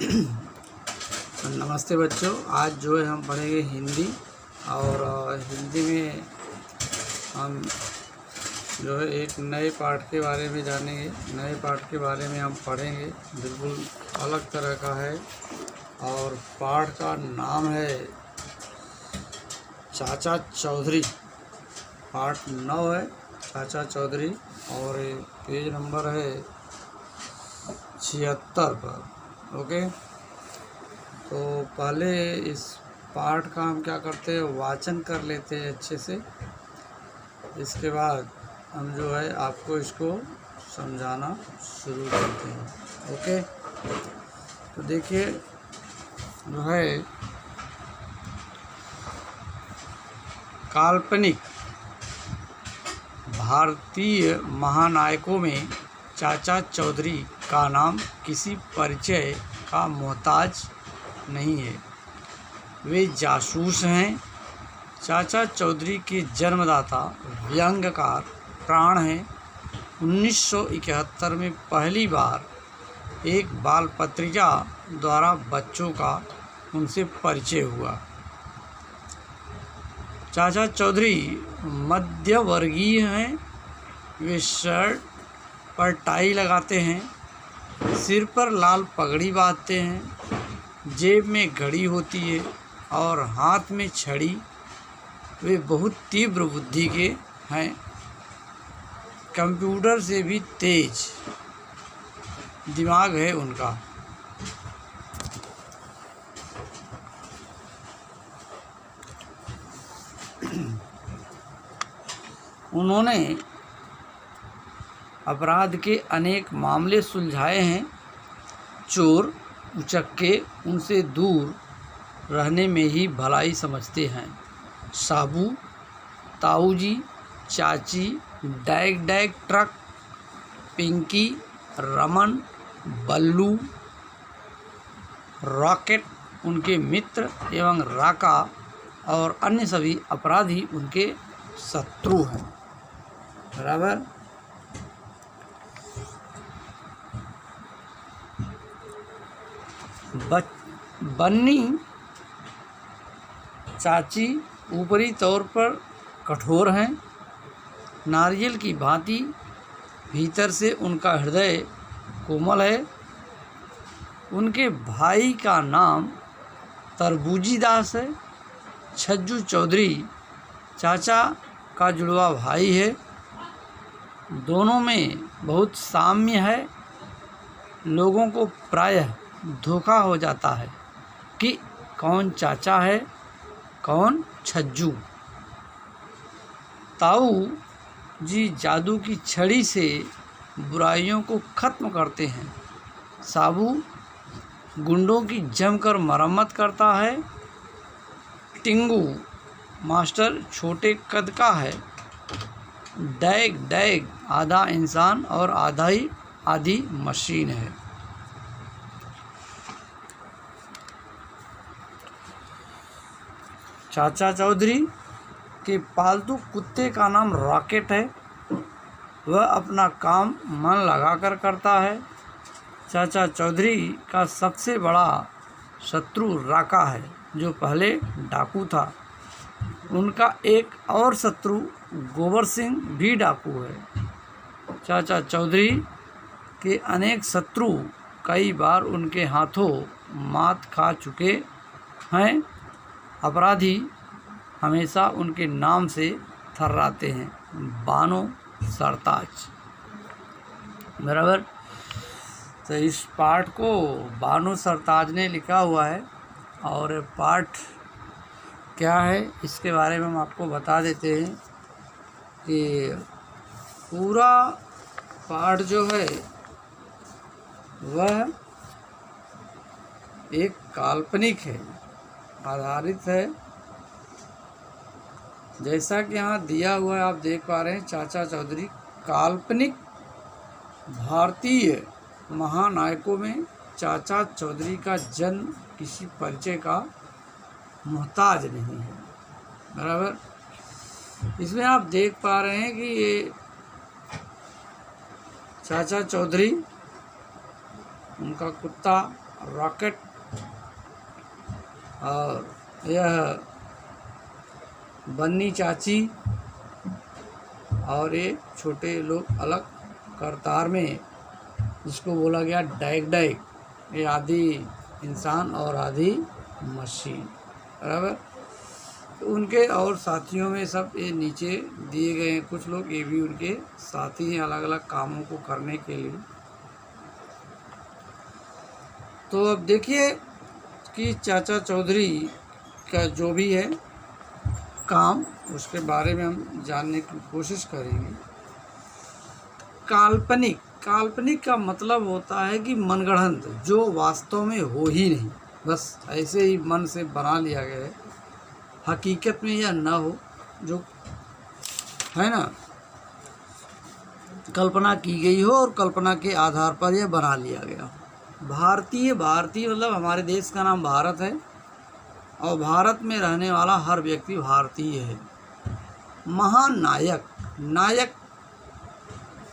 नमस्ते बच्चों, आज जो है हम पढ़ेंगे हिंदी। और हिंदी में हम जो है एक नए पाठ के बारे में जानेंगे। नए पाठ के बारे में हम पढ़ेंगे, बिल्कुल अलग तरह का है। और पाठ का नाम है चाचा चौधरी। पाठ 9 है, चाचा चौधरी। और पेज नंबर है 76 पर। ओके, तो पहले इस पाठ का हम क्या करते हैं, वाचन कर लेते हैं अच्छे से। इसके बाद हम जो है आपको इसको समझाना शुरू करते हैं। ओके, तो देखिए जो है काल्पनिक भारतीय महानायकों में चाचा चौधरी का नाम किसी परिचय का मोहताज नहीं है। वे जासूस हैं। चाचा चौधरी के जन्मदाता व्यंग्यकार प्राण हैं। 1971 में पहली बार एक बाल पत्रिका द्वारा बच्चों का उनसे परिचय हुआ। चाचा चौधरी मध्यवर्गीय हैं। वे शर्ट पर टाई लगाते हैं, सिर पर लाल पगड़ी बांधते हैं, जेब में घड़ी होती है और हाथ में छड़ी। वे बहुत तीव्र बुद्धि के हैं, कंप्यूटर से भी तेज दिमाग है उनका। उन्होंने अपराध के अनेक मामले सुलझाए हैं। चोर उचक्के उनसे दूर रहने में ही भलाई समझते हैं। साबू, ताऊजी, चाची, डैग डैग ट्रक, पिंकी, रमन, बल्लू, रॉकेट उनके मित्र एवं राका और अन्य सभी अपराधी उनके शत्रु हैं। बराबर। बन्नी चाची ऊपरी तौर पर कठोर हैं, नारियल की भांति। भीतर से उनका हृदय कोमल है। उनके भाई का नाम तरबूजी दास है। छज्जू चौधरी चाचा का जुड़वा भाई है। दोनों में बहुत साम्य है। लोगों को प्रायः धोखा हो जाता है कि कौन चाचा है, कौन छज्जू। ताऊ जी जादू की छड़ी से बुराइयों को ख़त्म करते हैं। साबू गुंडों की जमकर मरम्मत करता है। टिंगू मास्टर छोटे कद का है। डैग डैग आधा इंसान और आधी मशीन है। चाचा चौधरी के पालतू कुत्ते का नाम रॉकेट है। वह अपना काम मन लगाकर करता है। चाचा चौधरी का सबसे बड़ा शत्रु राका है, जो पहले डाकू था। उनका एक और शत्रु गोबर सिंह भी डाकू है। चाचा चौधरी के अनेक शत्रु कई बार उनके हाथों मात खा चुके हैं। अपराधी हमेशा उनके नाम से थर्राते हैं, बानो सरताज। बराबर। तो इस पाठ को बानो सरताज ने लिखा हुआ है। और पाठ क्या है इसके बारे में हम आपको बता देते हैं कि पूरा पाठ जो है वह एक काल्पनिक है, आधारित है। जैसा कि यहाँ दिया हुआ है, आप देख पा रहे हैं, चाचा चौधरी काल्पनिक भारतीय महानायकों में चाचा चौधरी का जन्म किसी परिचय का मोहताज नहीं है। बराबर। इसमें आप देख पा रहे हैं कि ये चाचा चौधरी, उनका कुत्ता रॉकेट, और यह बन्नी चाची और ये छोटे लोग अलग करतार में, जिसको बोला गया डैग डैग, ये आधी इंसान और आधी मशीन, बराबर। तो उनके और साथियों में सब ये नीचे दिए गए हैं कुछ लोग, ये भी उनके साथी हैं अलग अलग कामों को करने के लिए। तो अब देखिए कि चाचा चौधरी का जो भी है काम, उसके बारे में हम जानने की कोशिश करेंगे। काल्पनिक, काल्पनिक का मतलब होता है कि मनगढ़ंत, जो वास्तव में हो ही नहीं, बस ऐसे ही मन से बना लिया गया है, हकीकत में यह न हो, जो है ना कल्पना की गई हो और कल्पना के आधार पर यह बना लिया गया। भारतीय, भारतीय मतलब हमारे देश का नाम भारत है और भारत में रहने वाला हर व्यक्ति भारतीय है। महानायक, नायक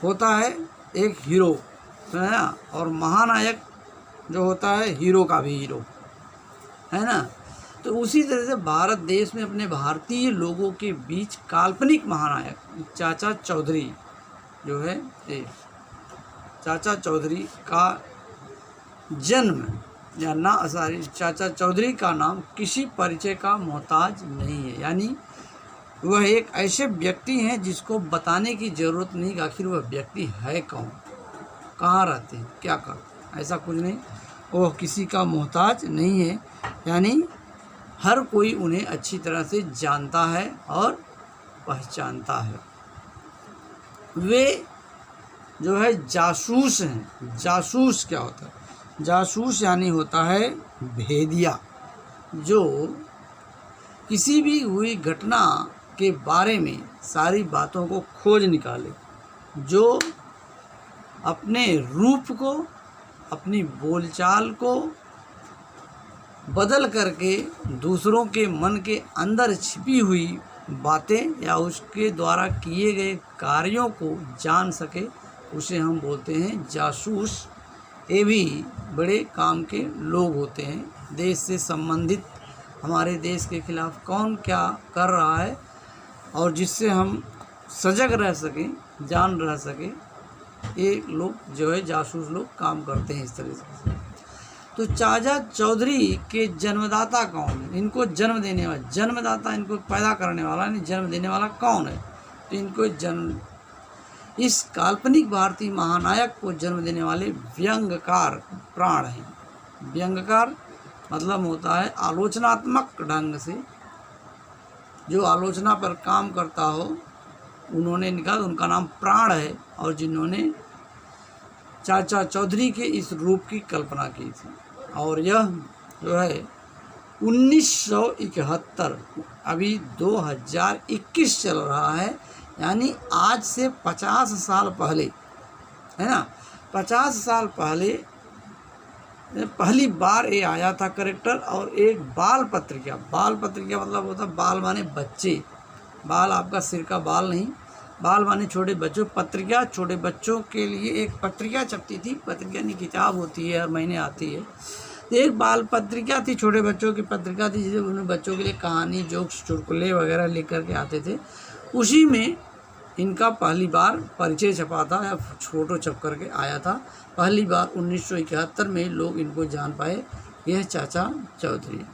होता है एक हीरो, है ना, और महानायक जो होता है हीरो का भी हीरो, है ना। तो उसी तरह से भारत देश में अपने भारतीय लोगों के बीच काल्पनिक महानायक चाचा चौधरी जो है, चाचा चौधरी का जन्म या ना, सॉरी, चाचा चौधरी का नाम किसी परिचय का मोहताज नहीं है, यानी वह एक ऐसे व्यक्ति हैं जिसको बताने की ज़रूरत नहीं कि आखिर वह व्यक्ति है कौन, कहाँ रहते हैं, क्या करते हैं, ऐसा कुछ नहीं। वह किसी का मोहताज नहीं है, यानी हर कोई उन्हें अच्छी तरह से जानता है और पहचानता है। वे जो है जासूस हैं। जासूस क्या होता है? जासूस यानी होता है भेदिया, जो किसी भी हुई घटना के बारे में सारी बातों को खोज निकाले, जो अपने रूप को, अपनी बोलचाल को बदल करके दूसरों के मन के अंदर छिपी हुई बातें या उसके द्वारा किए गए कार्यों को जान सके, उसे हम बोलते हैं जासूस। ये भी बड़े काम के लोग होते हैं। देश से संबंधित, हमारे देश के खिलाफ कौन क्या कर रहा है और जिससे हम सजग रह सकें, जान रह सकें, ये लोग जो है जासूस लोग काम करते हैं इस तरह से। तो चाचा चौधरी के जन्मदाता कौन है? इनको जन्म देने वाला, जन्मदाता इनको पैदा करने वाला नहीं, जन्म देने वाला कौन है? तो इनको जन्म, इस काल्पनिक भारतीय महानायक को जन्म देने वाले व्यंग्यकार प्राण हैं। व्यंग्यकार मतलब होता है आलोचनात्मक ढंग से जो आलोचना पर काम करता हो, उन्होंने निकाला, उनका नाम प्राण है, और जिन्होंने चाचा चौधरी के इस रूप की कल्पना की थी। और यह जो है 1971, अभी 2021 चल रहा है, यानी आज से 50 साल पहले, है ना, 50 साल पहले पहली बार ये आया था करेक्टर। और एक बाल पत्रिका, बाल पत्रिका मतलब होता बाल माने बच्चे, बाल आपका सिर का बाल नहीं, बाल माने छोटे बच्चों, पत्रिका छोटे बच्चों के लिए एक पत्रिका छपती थी, पत्रिका नहीं किताब होती है, हर महीने आती है। एक बाल पत्रिका थी, छोटे बच्चों की पत्रिका थी, जिसमें उन्हें बच्चों के लिए कहानी, जोक्स, चुटकुले वगैरह लिख करके आते थे। उसी में इनका पहली बार परिचय छपा था या फोटो छप करके आया था। पहली बार 1971 में लोग इनको जान पाए, यह चाचा चौधरी।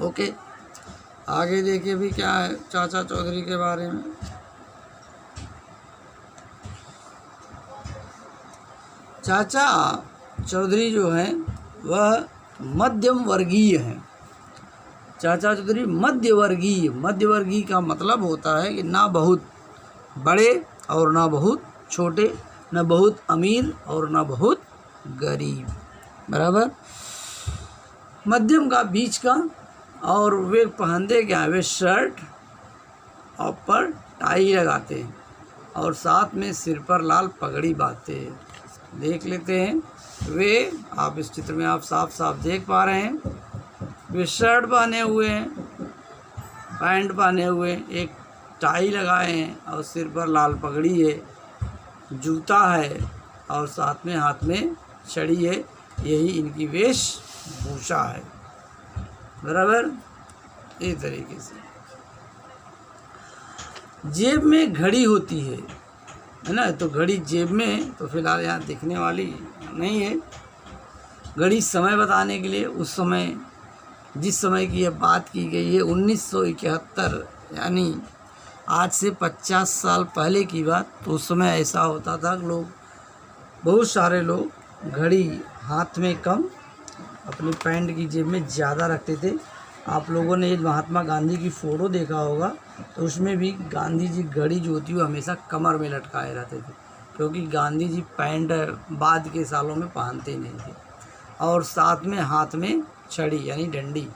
ओके, आगे देखिए भी क्या है चाचा चौधरी के बारे में। चाचा चौधरी जो हैं वह मध्यम वर्गीय हैं। चाचा चौधरी मध्य वर्गीय, मध्य वर्गीय का मतलब होता है कि ना बहुत बड़े और ना बहुत छोटे, ना बहुत अमीर और ना बहुत गरीब, बराबर मध्यम का, बीच का। और वे पहनते क्या है? वे शर्ट और पर टाई लगाते हैं और साथ में सिर पर लाल पगड़ी बांधते हैं। देख लेते हैं वे, आप इस चित्र में आप साफ साफ देख पा रहे हैं, वे शर्ट पहने हुए हैं, पैंट पहने हुए, एक टाई लगाए हैं और सिर पर लाल पगड़ी है, जूता है और साथ में हाथ में छड़ी है। यही इनकी वेशभूषा है। बराबर, इस तरीके से। जेब में घड़ी होती है ना, तो घड़ी जेब में तो फिलहाल यहाँ दिखने वाली नहीं है। घड़ी समय बताने के लिए, उस समय जिस समय की यह बात की गई है 1971, यानी आज से 50 साल पहले की बात। तो उस समय ऐसा होता था कि बहुत सारे लोग घड़ी हाथ में कम, अपनी पैंट की जेब में ज़्यादा रखते थे। आप लोगों ने ये महात्मा गांधी की फ़ोटो देखा होगा, तो उसमें भी गांधी जी घड़ी जो होती है वो हमेशा कमर में लटकाए रहते थे, क्योंकि गांधी जी पैंट बाद के सालों में पहनते नहीं थे। और साथ में हाथ में छड़ी यानी डंडी।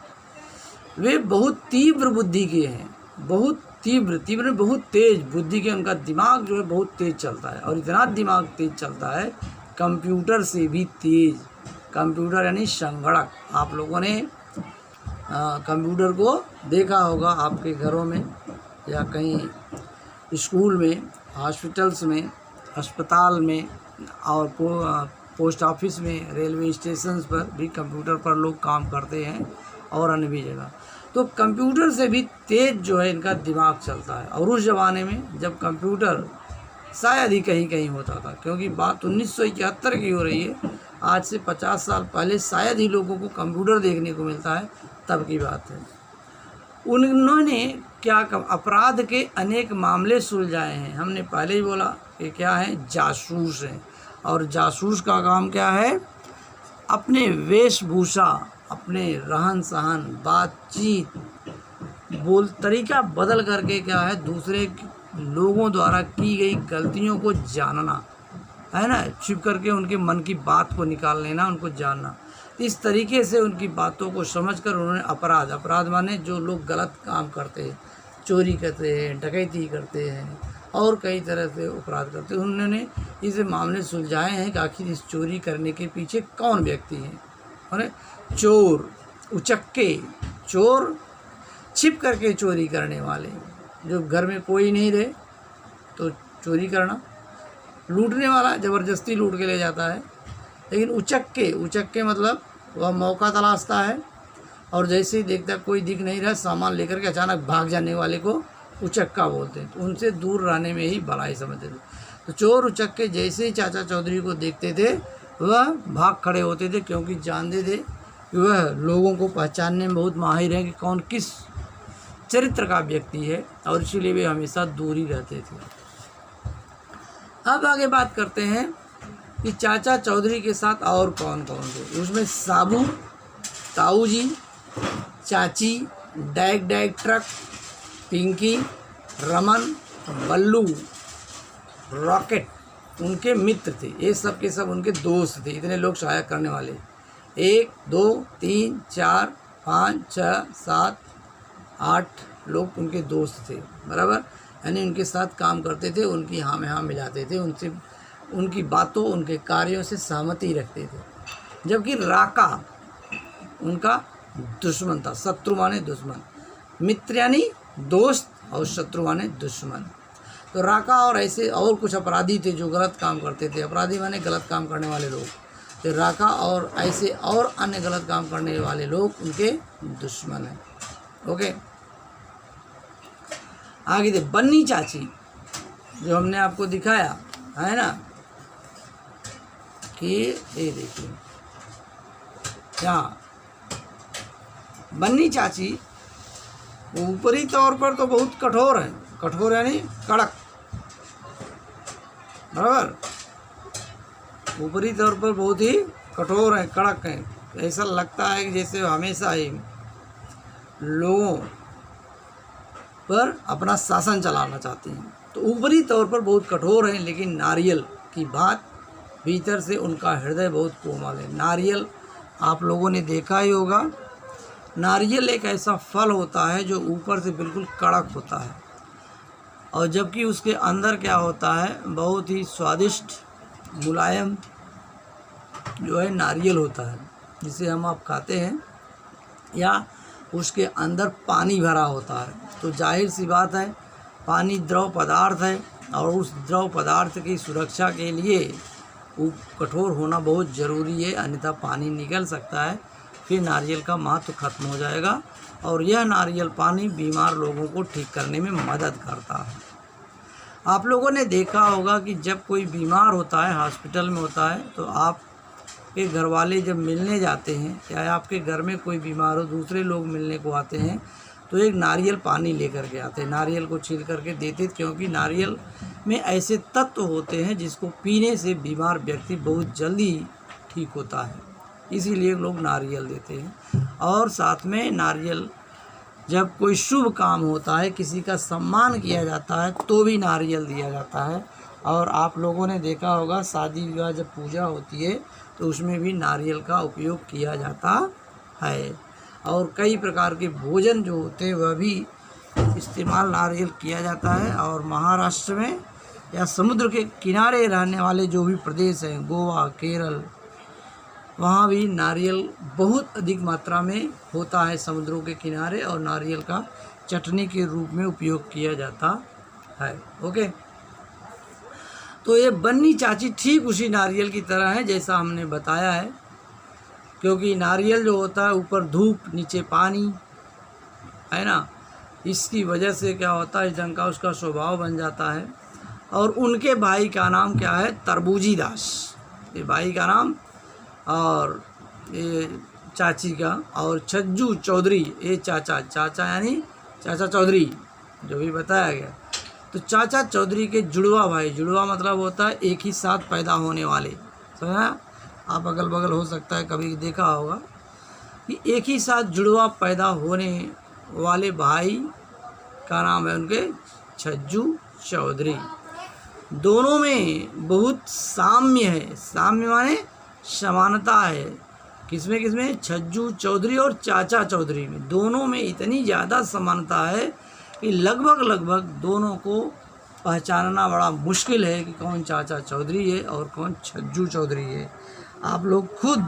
वे बहुत तीव्र बुद्धि के हैं, बहुत तीव्र बहुत तेज बुद्धि के। उनका दिमाग जो है बहुत तेज चलता है, और इतना दिमाग तेज चलता है कंप्यूटर से भी तेज। कंप्यूटर यानी संगणक। आप लोगों ने कंप्यूटर को देखा होगा आपके घरों में या कहीं स्कूल में, हॉस्पिटल्स में, अस्पताल में, और पोस्ट ऑफिस में, रेलवे स्टेशन पर भी कंप्यूटर पर लोग काम करते हैं, और अन्य भी जगह। तो कंप्यूटर से भी तेज जो है इनका दिमाग चलता है। और उस ज़माने में जब कंप्यूटर शायद ही कहीं कहीं होता था, क्योंकि बात 1971 की हो रही है, आज से 50 साल पहले शायद ही लोगों को कंप्यूटर देखने को मिलता है, तब की बात है। उन्होंने क्या अपराध के अनेक मामले सुलझाए हैं। हमने पहले ही बोला कि क्या है, जासूस हैं। और जासूस का काम क्या है, अपने वेशभूषा, अपने रहन सहन, बातचीत, तरीका बदल करके क्या है, दूसरे लोगों द्वारा की गई गलतियों को जानना है ना, छिप करके उनके मन की बात को निकाल लेना, उनको जानना। इस तरीके से उनकी बातों को समझकर उन्होंने अपराध माने जो लोग गलत काम करते हैं, चोरी करते हैं, डकैती करते हैं, और कई तरह से अपराध करते हैं, उन्होंने इस मामले सुलझाए हैं कि आखिर इस चोरी करने के पीछे कौन व्यक्ति है। और चोर, उचक्के, चोर छिप करके चोरी करने वाले, जो घर में कोई नहीं रहे तो चोरी करना। लूटने वाला ज़बरदस्ती लूट के ले जाता है। लेकिन उचक्के मतलब वह मौका तलाशता है, और जैसे ही देखता कोई दिख नहीं रहा, सामान लेकर के अचानक भाग जाने वाले को उचक्का बोलते हैं। तो उनसे दूर रहने में ही भलाई समझते थे। तो चोर उचक्के जैसे ही चाचा चौधरी को देखते थे वह भाग खड़े होते थे, क्योंकि जानते थे कि वह लोगों को पहचानने में बहुत माहिर है कि कौन किस चरित्र का व्यक्ति है, और इसीलिए वे हमेशा दूर ही रहते थे। अब आगे बात करते हैं कि चाचा चौधरी के साथ और कौन कौन थे। उसमें साबू, ताऊ जी, चाची, डैग ट्रक, पिंकी, रमन, बल्लू, रॉकेट उनके मित्र थे। ये सब के सब उनके दोस्त थे। इतने लोग सहायक करने वाले, 1 2 3 4 5 6 7 8 लोग उनके दोस्त थे। बराबर, यानी उनके साथ काम करते थे, उनकी हाँ में हाँ मिलाते थे, उनसे उनकी बातों, उनके कार्यों से सहमति रखते थे। जबकि राका उनका दुश्मन था। शत्रु माने दुश्मन, मित्र यानी दोस्त, और शत्रु माने दुश्मन। तो राका और ऐसे और कुछ अपराधी थे जो गलत काम करते थे। अपराधी माने गलत काम करने वाले लोग। तो राका और ऐसे और अन्य गलत काम करने वाले लोग उनके दुश्मन हैं। ओके, आगे दे बन्नी चाची, जो हमने आपको दिखाया है ना, कि ये देखिए यहाँ बन्नी चाची ऊपरी तौर पर तो बहुत कठोर है। कठोर यानी कड़क। बराबर, ऊपरी तौर पर बहुत ही कठोर है, कड़क है। ऐसा लगता है कि जैसे हमेशा ही लोगों पर अपना शासन चलाना चाहते हैं। तो ऊपरी तौर पर बहुत कठोर हैं, लेकिन नारियल की बात, भीतर से उनका हृदय बहुत कोमल है। नारियल आप लोगों ने देखा ही होगा। नारियल एक ऐसा फल होता है जो ऊपर से बिल्कुल कड़क होता है, और जबकि उसके अंदर क्या होता है, बहुत ही स्वादिष्ट मुलायम जो है नारियल होता है, जिसे हम आप खाते हैं, या उसके अंदर पानी भरा होता है। तो जाहिर सी बात है, पानी द्रव पदार्थ है, और उस द्रव पदार्थ की सुरक्षा के लिए कठोर होना बहुत ज़रूरी है, अन्यथा पानी निकल सकता है, फिर नारियल का महत्व खत्म हो जाएगा। और यह नारियल पानी बीमार लोगों को ठीक करने में मदद करता है। आप लोगों ने देखा होगा कि जब कोई बीमार होता है, हॉस्पिटल में होता है, तो आपके घर वाले जब मिलने जाते हैं या आपके घर में कोई बीमार हो, दूसरे लोग मिलने को आते हैं, तो एक नारियल पानी लेकर के आते हैं, नारियल को छील करके देते, क्योंकि नारियल में ऐसे तत्व होते हैं जिसको पीने से बीमार व्यक्ति बहुत जल्दी ठीक होता है, इसीलिए लोग नारियल देते हैं। और साथ में नारियल जब कोई शुभ काम होता है, किसी का सम्मान किया जाता है, तो भी नारियल दिया जाता है। और आप लोगों ने देखा होगा शादी विवाह जब पूजा होती है तो उसमें भी नारियल का उपयोग किया जाता है। और कई प्रकार के भोजन जो होते हैं वह भी इस्तेमाल नारियल किया जाता है। और महाराष्ट्र में या समुद्र के किनारे रहने वाले जो भी प्रदेश हैं, गोवा, केरल, वहाँ भी नारियल बहुत अधिक मात्रा में होता है समुद्रों के किनारे, और नारियल का चटनी के रूप में उपयोग किया जाता है। ओके, तो ये बन्नी चाची ठीक उसी नारियल की तरह है जैसा हमने बताया है, क्योंकि नारियल जो होता है ऊपर धूप नीचे पानी है ना, इसकी वजह से क्या होता है, इस ढंग का उसका स्वभाव बन जाता है। और उनके भाई का नाम क्या है, तरबूजी दास, ये भाई का नाम, और ये चाची का, और छज्जू चौधरी ये चाचा यानी चाचा चौधरी जो भी बताया गया। तो चाचा चौधरी के जुड़वा भाई, जुड़वा मतलब होता है एक ही साथ पैदा होने वाले, समझा? आप अगल बगल हो सकता है कभी देखा होगा कि एक ही साथ जुड़वा पैदा होने वाले भाई का नाम है उनके छज्जू चौधरी। दोनों में बहुत साम्य है, साम्य माने समानता है, किसमें छज्जू चौधरी और चाचा चौधरी में, दोनों में इतनी ज़्यादा समानता है कि लगभग दोनों को पहचानना बड़ा मुश्किल है कि कौन चाचा चौधरी है और कौन छज्जू चौधरी है। आप लोग खुद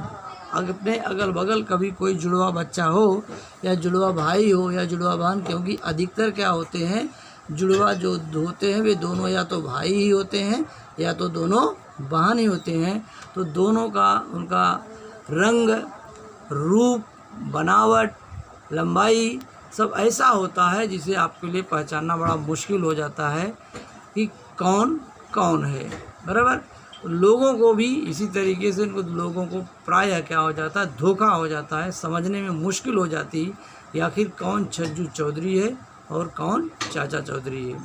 अपने अगल बगल कभी कोई जुड़वा बच्चा हो या जुड़वा भाई हो या जुड़वा बहन, क्योंकि अधिकतर क्या होते हैं, जुड़वा जो होते हैं वे दोनों या तो भाई ही होते हैं या तो दोनों बहन ही होते हैं। तो दोनों का उनका रंग, रूप, बनावट, लंबाई सब ऐसा होता है जिसे आपके लिए पहचानना बड़ा मुश्किल हो जाता है कि कौन कौन है, बराबर। लोगों को भी इसी तरीके से उनको लोगों को प्रायः क्या हो जाता है, धोखा हो जाता है, समझने में मुश्किल हो जाती है कि आखिर कौन छज्जू चौधरी है और कौन चाचा चौधरी है,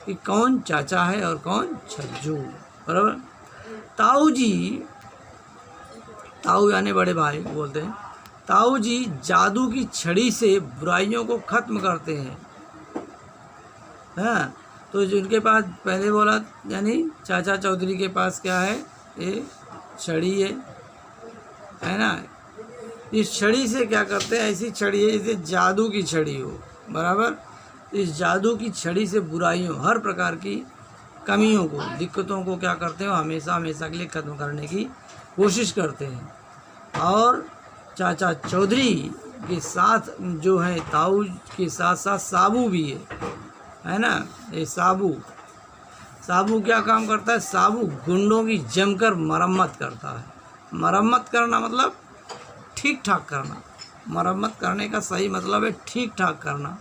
कि कौन चाचा है और कौन छज्जू, बराबर। ताऊ जी, ताऊ यानी बड़े भाई बोलते हैं, ताऊ जी जादू की छड़ी से बुराइयों को खत्म करते हैं। हाँ, तो जिनके पास पहले बोला यानी चाचा चौधरी के पास क्या है, ये छड़ी है ना। इस छड़ी से क्या करते हैं, ऐसी छड़ी है जैसे जादू की छड़ी हो, बराबर। इस जादू की छड़ी से बुराइयों, हर प्रकार की कमियों को, दिक्कतों को क्या करते हो, हमेशा के लिए ख़त्म करने की कोशिश करते हैं। और चाचा चौधरी के साथ जो है, ताऊ के साथ साथ साबू भी है ना। ये साबू क्या काम करता है, साबू गुंडों की जमकर मरम्मत करता है। मरम्मत करना मतलब ठीक ठाक करना, मरम्मत करने का सही मतलब है ठीक ठाक करना।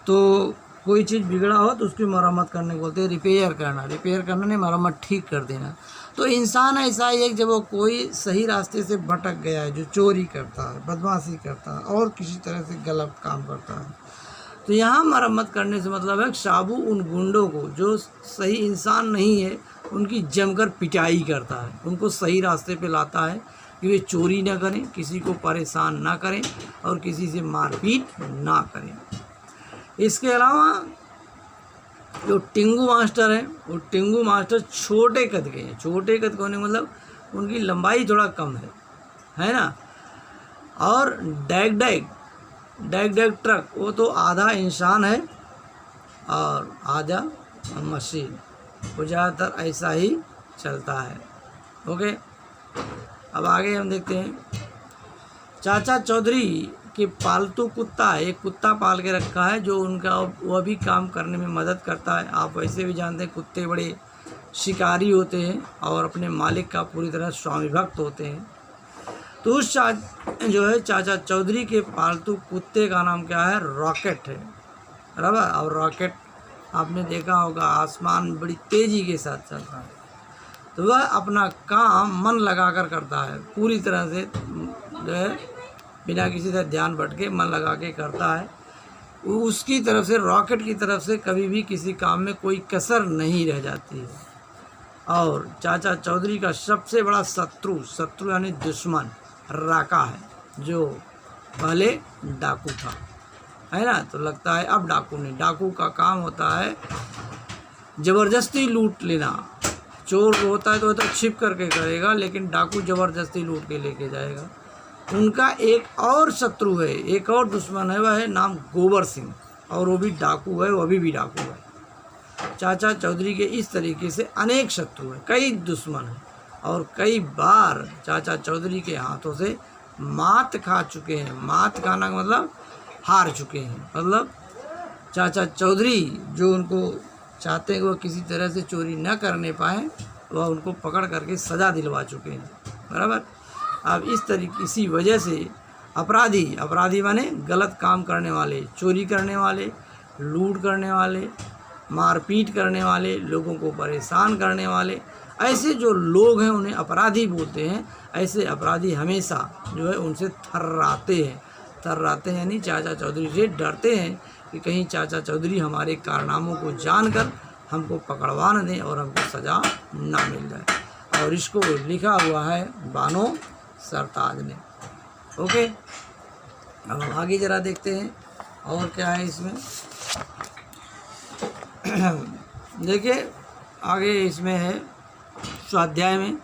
तो कोई चीज़ बिगड़ा हो तो उसकी मरम्मत करने को बोलते हैं रिपेयर करना, रिपेयर करना नहीं, मरम्मत ठीक कर देना। तो इंसान ऐसा ही है कि जब वो कोई सही रास्ते से भटक गया है, जो चोरी करता है, बदमाशी करता है और किसी तरह से गलत काम करता है, तो यहाँ मरम्मत करने से मतलब है साबू उन गुंडों को जो सही इंसान नहीं है उनकी जमकर पिटाई करता है, उनको सही रास्ते पे लाता है कि वे चोरी ना करें, किसी को परेशान ना करें और किसी से मारपीट ना करें। इसके अलावा जो टिंगू मास्टर हैं, वो टिंगू मास्टर छोटे कद के हैं। छोटे कद के होने मतलब उनकी लंबाई थोड़ा कम है ना। और डैग ट्रक, वो तो आधा इंसान है और आधा मशीन, वो ज़्यादातर ऐसा ही चलता है। ओके, अब आगे हम देखते हैं। चाचा चौधरी के पालतू कुत्ता है, एक कुत्ता पाल के रखा है जो उनका वह भी काम करने में मदद करता है। आप वैसे भी जानते हैं कुत्ते बड़े शिकारी होते हैं और अपने मालिक का पूरी तरह स्वामी भक्त होते हैं। तो उस चाचा चौधरी के पालतू कुत्ते का नाम क्या है? रॉकेट है, बराबर। और रॉकेट आपने देखा होगा आसमान में बड़ी तेज़ी के साथ चलता है, तो वह अपना काम मन लगाकर करता है, पूरी तरह से जो है बिना किसी तरह ध्यान भटके मन लगा के करता है। उसकी तरफ से, रॉकेट की तरफ से कभी भी किसी काम में कोई कसर नहीं रह जाती है। और चाचा चौधरी का सबसे बड़ा शत्रु यानी दुश्मन राका है, जो पहले डाकू था, है ना। तो लगता है अब डाकू नहीं, डाकू का काम होता है ज़बरदस्ती लूट लेना। चोर होता है तो छिप करके करेगा, लेकिन डाकू ज़बरदस्ती लूट के लेके जाएगा। उनका एक और शत्रु है, एक और दुश्मन है, वह है नाम गोबर सिंह, और वो भी डाकू है, वो भी डाकू है। चाचा चौधरी के इस तरीके से अनेक शत्रु हैं, कई दुश्मन हैं, और कई बार चाचा चौधरी के हाथों से मात खा चुके हैं। मात खाना का मतलब हार चुके हैं, मतलब चाचा चौधरी जो उनको चाहते हैं कि वह किसी तरह से चोरी न करने पाए, वह उनको पकड़ करके सज़ा दिलवा चुके हैं, बराबर। अब इसी वजह से अपराधी माने गलत काम करने वाले, चोरी करने वाले, लूट करने वाले, मारपीट करने वाले, लोगों को परेशान करने वाले, ऐसे जो लोग हैं उन्हें अपराधी बोलते हैं। ऐसे अपराधी हमेशा जो है उनसे थर्राते हैं, यानी चाचा चौधरी से डरते हैं कि कहीं चाचा चौधरी हमारे कारनामों को जानकर हमको पकड़वा न दें और हमको सज़ा ना मिल जाए। और इसको लिखा हुआ है बानो सरताज ने। ओके, अब हम आगे ज़रा देखते हैं और क्या है इसमें। देखिए आगे इसमें है स्वाध्याय में,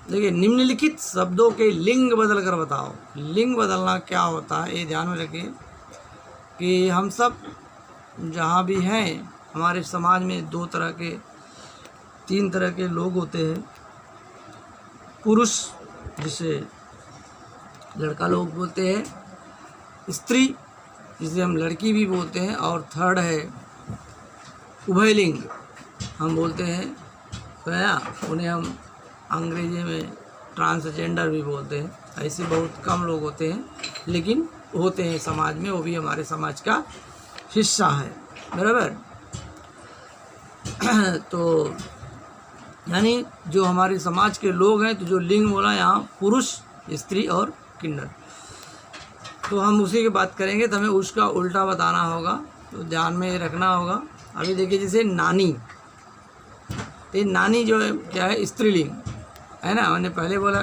देखिए निम्नलिखित शब्दों के लिंग बदल कर बताओ। लिंग बदलना क्या होता है ये ध्यान में रखिए कि हम सब जहाँ भी हैं, हमारे समाज में 3 तरह के लोग होते हैं। पुरुष जिसे लड़का लोग बोलते हैं, स्त्री जिसे हम लड़की भी बोलते हैं, और थर्ड है उभयलिंग हम बोलते हैं, तो है उन्हें हम अंग्रेजी में ट्रांसजेंडर भी बोलते हैं। ऐसे बहुत कम लोग होते हैं, लेकिन होते हैं समाज में, वो भी हमारे समाज का हिस्सा है, बराबर। तो यानी जो हमारे समाज के लोग हैं, तो जो लिंग बोला यहाँ पुरुष, स्त्री और किन्नर, तो हम उसी की बात करेंगे, तो हमें उसका उल्टा बताना होगा, तो ध्यान में रखना होगा। अभी देखिए जैसे नानी, तो नानी जो है क्या है? स्त्रीलिंग है ना। मैंने पहले बोला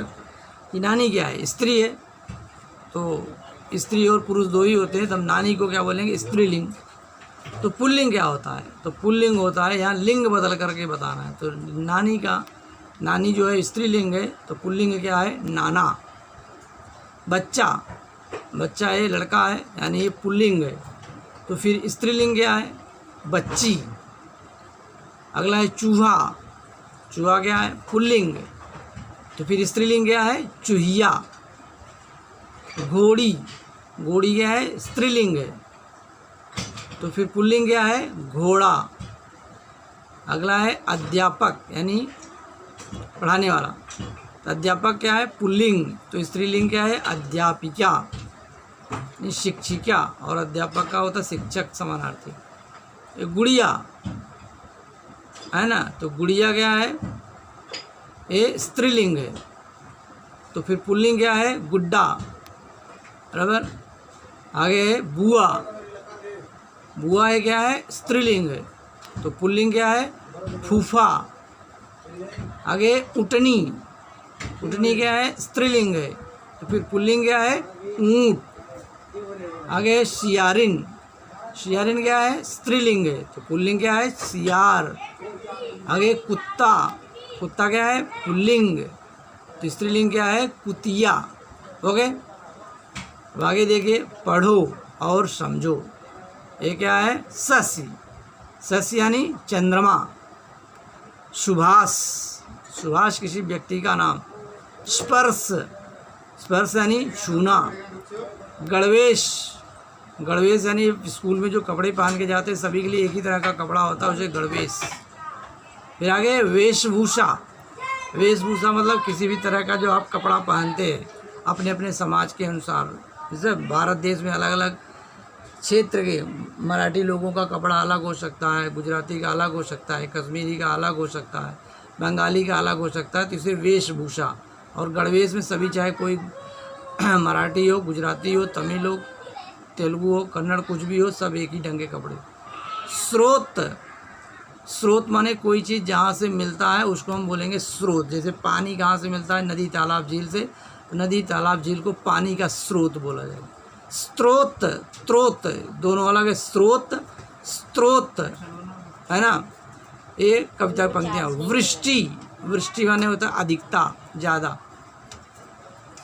कि नानी क्या है? स्त्री है, तो स्त्री और पुरुष 2 ही होते हैं, तो हम नानी को क्या बोलेंगे? स्त्रीलिंग। तो पुल्लिंग क्या होता है? तो पुल्लिंग होता है, यहाँ लिंग बदल करके बताना है। तो नानी जो है स्त्रीलिंग है, तो पुल्लिंग क्या है? नाना। बच्चा है, लड़का है, यानी ये पुल्लिंग है। तो फिर स्त्रीलिंग क्या है? बच्ची। अगला है चूहा क्या है? पुल्लिंग। तो फिर स्त्रीलिंग क्या है? चूहिया। घोड़ी क्या है? स्त्रीलिंग है, तो फिर पुल्लिंग क्या है? घोड़ा। अगला है अध्यापक, यानी पढ़ाने वाला, तो अध्यापक क्या है? पुल्लिंग। तो स्त्रीलिंग क्या है? अध्यापिका, शिक्षिका, और अध्यापक का होता है शिक्षक, समानार्थी। गुड़िया है ना, तो गुड़िया क्या है? ये स्त्रीलिंग है। तो फिर पुल्लिंग क्या है? गुड्डा, बराबर। आगे है बुआ है क्या है? स्त्रीलिंग है, तो पुल्लिंग क्या है? फूफा। आगे उटनी क्या है? स्त्रीलिंग है, तो फिर पुल्लिंग क्या है? ऊंट। आगे सियारिन क्या है? स्त्रीलिंग है, तो पुल्लिंग क्या है? सियार। आगे कुत्ता क्या है? पुल्लिंग, तो स्त्रीलिंग क्या है? कुतिया। ओके, अब आगे देखिए पढ़ो और समझो। ये क्या है? शशि यानी चंद्रमा। सुभाष किसी व्यक्ति का नाम। स्पर्श यानी छूना। गणवेश यानी स्कूल में जो कपड़े पहन के जाते हैं सभी के लिए एक ही तरह का कपड़ा होता है, उसे गणवेश। फिर आगे वेशभूषा। वेशभूषा मतलब किसी भी तरह का जो आप कपड़ा पहनते हैं अपने अपने समाज के अनुसार। जैसे भारत देश में अलग अलग क्षेत्र के मराठी लोगों का कपड़ा अलग हो सकता है, गुजराती का अलग हो सकता है, कश्मीरी का अलग हो सकता है, बंगाली का अलग हो सकता है, तो इसे वेशभूषा। और गणवेश में सभी चाहे कोई मराठी हो, गुजराती हो, तमिल हो, तेलुगु हो, कन्नड़, कुछ भी हो, सब एक ही ढंग के कपड़े। स्रोत। स्रोत माने कोई चीज़ जहाँ से मिलता है उसको हम बोलेंगे स्रोत। जैसे पानी कहाँ से मिलता है, नदी तालाब झील से, नदी तालाब झील को पानी का स्रोत बोला जाएगा। स्त्रोत, स्त्रोत दोनों अलग है। स्रोत, स्त्रोत है ना, ये कविता पंक्तियाँ। वृष्टि, वृष्टि माने होता है अधिकता, ज़्यादा।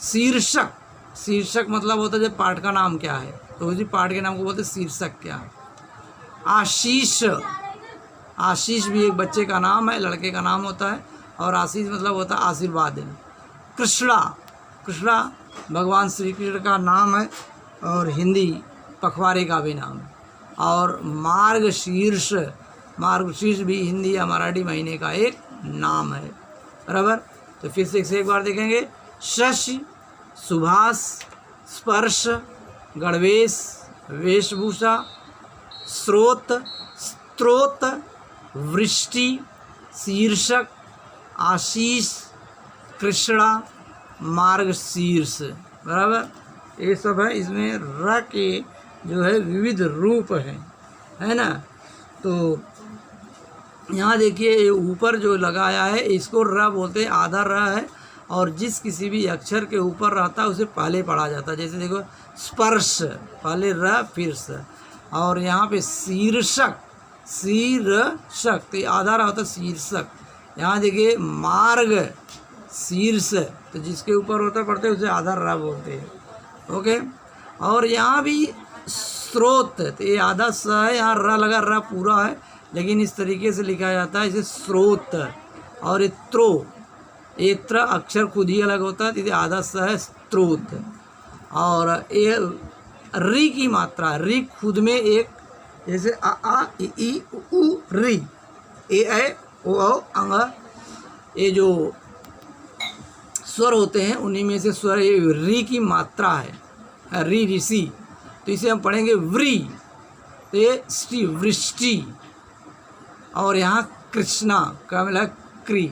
शीर्षक, शीर्षक मतलब होता है जब पाठ का नाम क्या है, तो उसी पाठ के नाम को बोलते हैं शीर्षक क्या है। आशीष, आशीष भी एक बच्चे का नाम है, लड़के का नाम होता है, और आशीष मतलब होता है आशीर्वाद। कृष्णा, कृष्णा भगवान श्री कृष्ण का नाम है और हिंदी पखवाड़े का भी नाम है। और मार्गशीर्ष, मार्गशीर्ष भी हिंदी या मराठी महीने का एक नाम है। बराबर, तो फिर से एक बार देखेंगे। शशि, सुभाष, स्पर्श, गणवेश, वेशभूषा, स्रोत, स्त्रोत, वृष्टि, शीर्षक, आशीष, कृष्णा, मार्गशीर्ष। बराबर, ये सब है। इसमें र के जो है विविध रूप है ना। तो यहाँ देखिए ये ऊपर जो लगाया है इसको र बोलते हैं, आधा र है, और जिस किसी भी अक्षर के ऊपर रहता है उसे पहले पढ़ा जाता है। जैसे देखो स्पर्श, पहले र फिर स। और यहाँ पे शीर्षक, शीर्षक तो आधा रहा होता है शीर्षक। यहाँ देखिए मार्ग शीर्ष, तो जिसके ऊपर होता पढ़ते उसे आधा रा बोलते हैं। ओके, और यहाँ भी स्रोत, तो ये आधा स है, यहाँ र लगा, र पूरा है, लेकिन इस तरीके से लिखा जाता है इसे स्रोत। और ये त्रो, ये त्र अक्षर खुद ही अलग होता है, तो इसे आधा स है स्त्रोत। और ये री की मात्रा, री खुद में एक, जैसे आ ई उ री, ए ओ अंग, ये जो स्वर होते हैं उन्हीं में से स्वर, ये री की मात्रा है, री ऋषि, तो इसे हम पढ़ेंगे व्री, तो ये श्री वृष्टि। और यहाँ कृष्णा का मिला क्री,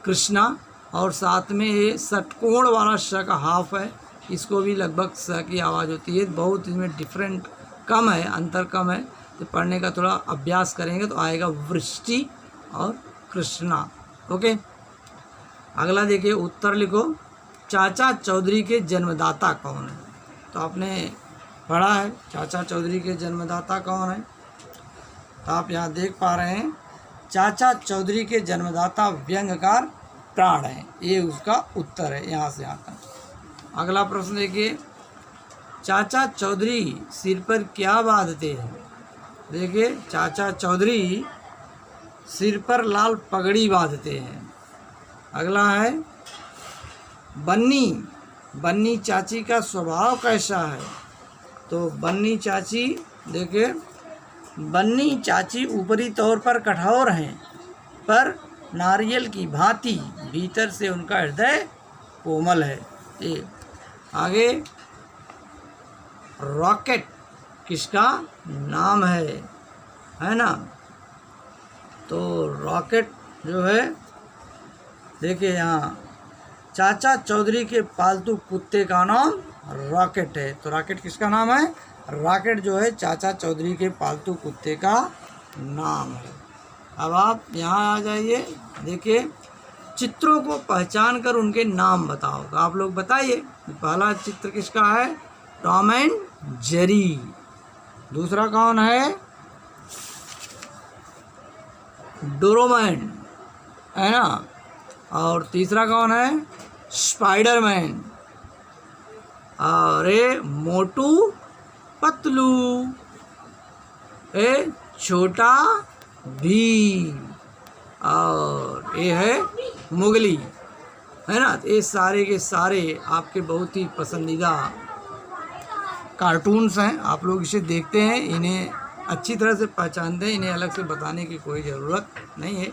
कृष्णा, और साथ में ये षटकोण वाला श का हाफ है, इसको भी लगभग स की आवाज़ होती है। बहुत इसमें डिफरेंट कम है, अंतर कम है, तो पढ़ने का थोड़ा अभ्यास करेंगे तो आएगा वृष्टि और कृष्णा। ओके, अगला देखिए, उत्तर लिखो। चाचा चौधरी के जन्मदाता कौन है? तो आपने पढ़ा है चाचा चौधरी के जन्मदाता कौन है, तो आप यहाँ देख पा रहे हैं चाचा चौधरी के जन्मदाता व्यंग्यकार प्राण है, ये उसका उत्तर है यहाँ से आता। अगला प्रश्न देखिए, चाचा चौधरी सिर पर क्या बांधते हैं? देखिए, चाचा चौधरी सिर पर लाल पगड़ी बांधते हैं। अगला है बन्नी, बन्नी चाची का स्वभाव कैसा है? तो बन्नी चाची, देखिए बन्नी चाची ऊपरी तौर पर कठोर हैं, पर नारियल की भांति भीतर से उनका हृदय कोमल है। ये आगे, रॉकेट किसका नाम है ना? तो रॉकेट जो है, देखिए यहाँ चाचा चौधरी के पालतू कुत्ते का नाम रॉकेट है। तो रॉकेट किसका नाम है? रॉकेट जो है चाचा चौधरी के पालतू कुत्ते का नाम है। अब आप यहाँ आ जाइए, देखिए चित्रों को पहचान कर उनके नाम बताओ। तो आप लोग बताइए, पहला चित्र किसका है? Tom and Jerry. दूसरा कौन है? डोरेमोन, है ना? और तीसरा कौन है? स्पाइडरमैन। और ये मोटू पतलू, ये छोटा भीम, और ये है मुगली, है ना? ये सारे के सारे आपके बहुत ही पसंदीदा कार्टून्स हैं, आप लोग इसे देखते हैं, इन्हें अच्छी तरह से पहचानते हैं, इन्हें अलग से बताने की कोई ज़रूरत नहीं है।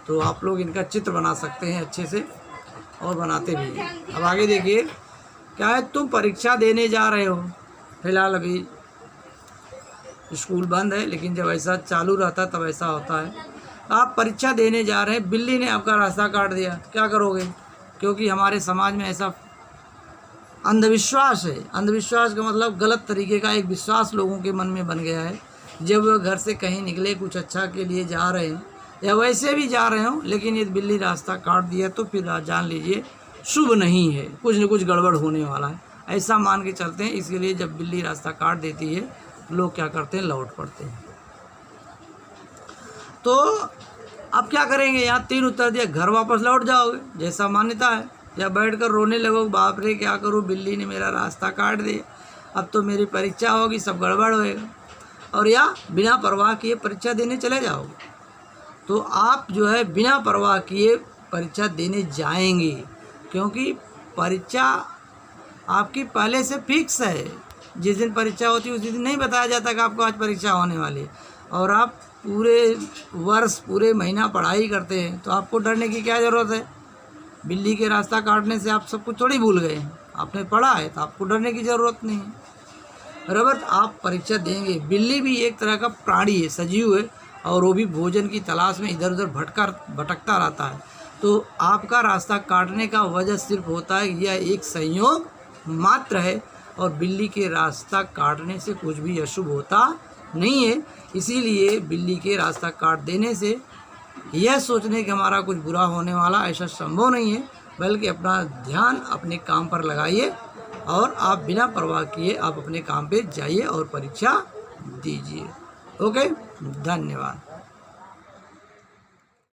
तो आप लोग इनका चित्र बना सकते हैं अच्छे से, और बनाते भी हैं। अब आगे देखिए, क्या है, तुम परीक्षा देने जा रहे हो। फिलहाल अभी स्कूल बंद है, लेकिन जब ऐसा चालू रहता है तब ऐसा होता है। आप परीक्षा देने जा रहे हैं, बिल्ली ने आपका रास्ता काट दिया, क्या करोगे? क्योंकि हमारे समाज में ऐसा अंधविश्वास है। अंधविश्वास का मतलब गलत तरीके का एक विश्वास लोगों के मन में बन गया है। जब वह घर से कहीं निकले, कुछ अच्छा के लिए जा रहे हैं या वैसे भी जा रहे हों, लेकिन यदि बिल्ली रास्ता काट दिया तो फिर जान लीजिए शुभ नहीं है, कुछ न कुछ गड़बड़ होने वाला है, ऐसा मान के चलते हैं। इसके लिए जब बिल्ली रास्ता काट देती है, लोग क्या करते हैं, लौट पड़ते हैं। तो अब क्या करेंगे? यहाँ 3 उत्तर दिया, घर वापस लौट जाओगे जैसा मान्यता है, या बैठकर रोने लगोगे, बाप रे क्या करूँ, बिल्ली ने मेरा रास्ता काट दिया, अब तो मेरी परीक्षा होगी, सब गड़बड़ होएगा, और या बिना परवाह किए परीक्षा देने चले जाओगे। तो आप जो है बिना परवाह किए परीक्षा देने जाएंगे, क्योंकि परीक्षा आपकी पहले से फिक्स है। जिस दिन परीक्षा होती है उस दिन नहीं बताया जाता कि आपको आज परीक्षा होने वाली है, और आप पूरे वर्ष पूरे महीना पढ़ाई करते हैं, तो आपको डरने की क्या ज़रूरत है? बिल्ली के रास्ता काटने से आप सब कुछ थोड़ी भूल गए हैं, आपने पढ़ा है तो आपको डरने की ज़रूरत नहीं है। बराबर, आप परीक्षा देंगे। बिल्ली भी एक तरह का प्राणी है, सजीव है, और वो भी भोजन की तलाश में इधर उधर भटकता रहता है। तो आपका रास्ता काटने का वजह सिर्फ होता है, यह एक संयोग मात्र है, और बिल्ली के रास्ता काटने से कुछ भी अशुभ होता नहीं है। इसीलिए बिल्ली के रास्ता काट देने से यह सोचने कि हमारा कुछ बुरा होने वाला, ऐसा संभव नहीं है, बल्कि अपना ध्यान अपने काम पर लगाइए, और आप बिना परवाह किए आप अपने काम पे जाइए और परीक्षा दीजिए। ओके, धन्यवाद।